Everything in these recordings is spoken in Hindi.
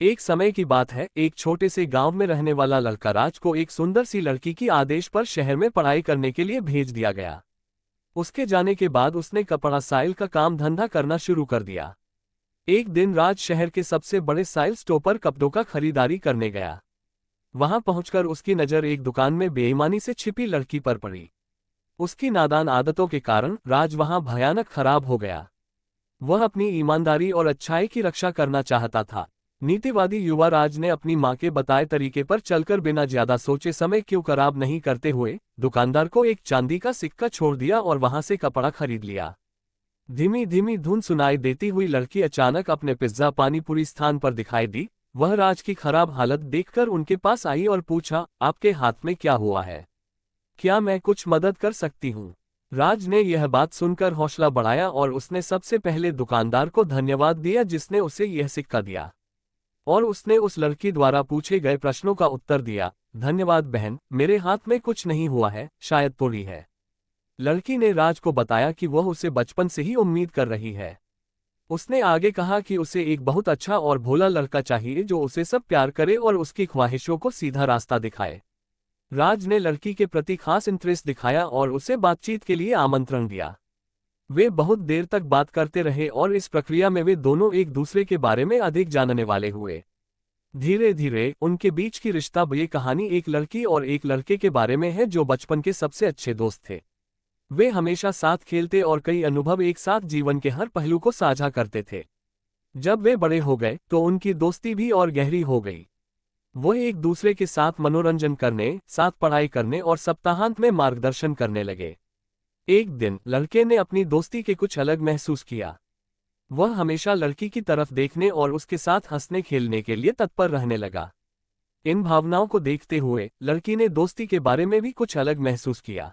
एक समय की बात है, एक छोटे से गांव में रहने वाला लड़का राज को एक सुंदर सी लड़की की आदेश पर शहर में पढ़ाई करने के लिए भेज दिया गया। उसके जाने के बाद उसने कपड़ा साइल का काम धंधा करना शुरू कर दिया। एक दिन राज शहर के सबसे बड़े साइल स्टोर पर कपड़ों का खरीदारी करने गया। वहां पहुंचकर उसकी नजर एक दुकान में बेईमानी से छिपी लड़की पर पड़ी। उसकी नादान आदतों के कारण राज वहां भयानक खराब हो गया। वह अपनी ईमानदारी और अच्छाई की रक्षा करना चाहता था। नीतिवादी युवा राज ने अपनी मां के बताए तरीके पर चलकर बिना ज्यादा सोचे समय क्यों खराब नहीं करते हुए दुकानदार को एक चांदी का सिक्का छोड़ दिया और वहां से कपड़ा खरीद लिया। धीमी धीमी धुन सुनाई देती हुई लड़की अचानक अपने पिज्जा पानीपुरी स्थान पर दिखाई दी। वह राज की खराब हालत देखकर उनके पास आई और पूछा, आपके हाथ में क्या हुआ है? क्या मैं कुछ मदद कर सकती हूँ? राज ने यह बात सुनकर हौसला बढ़ाया और उसने सबसे पहले दुकानदार को धन्यवाद दिया जिसने उसे यह सिक्का दिया। और उसने उस लड़की द्वारा पूछे गए प्रश्नों का उत्तर दिया। धन्यवाद बहन, मेरे हाथ में कुछ नहीं हुआ है, शायद पूरी है। लड़की ने राज को बताया कि वह उसे बचपन से ही उम्मीद कर रही है। उसने आगे कहा कि उसे एक बहुत अच्छा और भोला लड़का चाहिए जो उसे सब प्यार करे और उसकी ख्वाहिशों को सीधा रास्ता दिखाए। राज ने लड़की के प्रति खास इंटरेस्ट दिखाया और उसे बातचीत के लिए आमंत्रण दिया। वे बहुत देर तक बात करते रहे और इस प्रक्रिया में वे दोनों एक दूसरे के बारे में अधिक जानने वाले हुए। धीरे धीरे उनके बीच की रिश्ता ये कहानी एक लड़की और एक लड़के के बारे में है जो बचपन के सबसे अच्छे दोस्त थे। वे हमेशा साथ खेलते और कई अनुभव एक साथ जीवन के हर पहलू को साझा करते थे। जब वे बड़े हो गए तो उनकी दोस्ती भी और गहरी हो गई। वो एक दूसरे के साथ मनोरंजन करने, साथ पढ़ाई करने और सप्ताहांत में मार्गदर्शन करने लगे। एक दिन लड़के ने अपनी दोस्ती के कुछ अलग महसूस किया। वह हमेशा लड़की की तरफ देखने और उसके साथ हंसने खेलने के लिए तत्पर रहने लगा। इन भावनाओं को देखते हुए लड़की ने दोस्ती के बारे में भी कुछ अलग महसूस किया।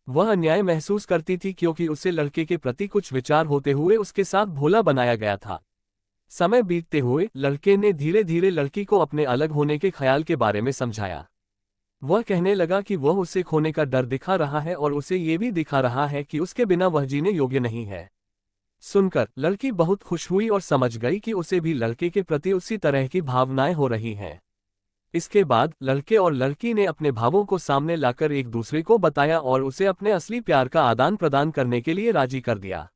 वह अन्याय महसूस करती थी क्योंकि उसे लड़के के प्रति कुछ विचार होते हुए उसके साथ भोला बनाया गया था। समय बीतते हुए लड़के ने धीरे धीरे लड़की को अपने अलग होने के ख्याल के बारे में समझाया। वह कहने लगा कि वह उसे खोने का डर दिखा रहा है और उसे ये भी दिखा रहा है कि उसके बिना वह जीने योग्य नहीं है। सुनकर लड़की बहुत खुश हुई और समझ गई कि उसे भी लड़के के प्रति उसी तरह की भावनाएं हो रही हैं। इसके बाद लड़के और लड़की ने अपने भावों को सामने लाकर एक दूसरे को बताया और उसे अपने असली प्यार का आदान प्रदान करने के लिए राजी कर दिया।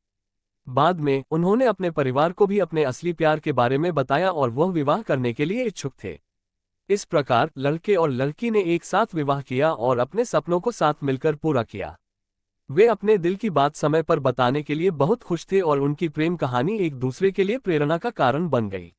बाद में उन्होंने अपने परिवार को भी अपने असली प्यार के बारे में बताया और वह विवाह करने के लिए इच्छुक थे। इस प्रकार लड़के और लड़की ने एक साथ विवाह किया और अपने सपनों को साथ मिलकर पूरा किया। वे अपने दिल की बात समय पर बताने के लिए बहुत खुश थे और उनकी प्रेम कहानी एक दूसरे के लिए प्रेरणा का कारण बन गई।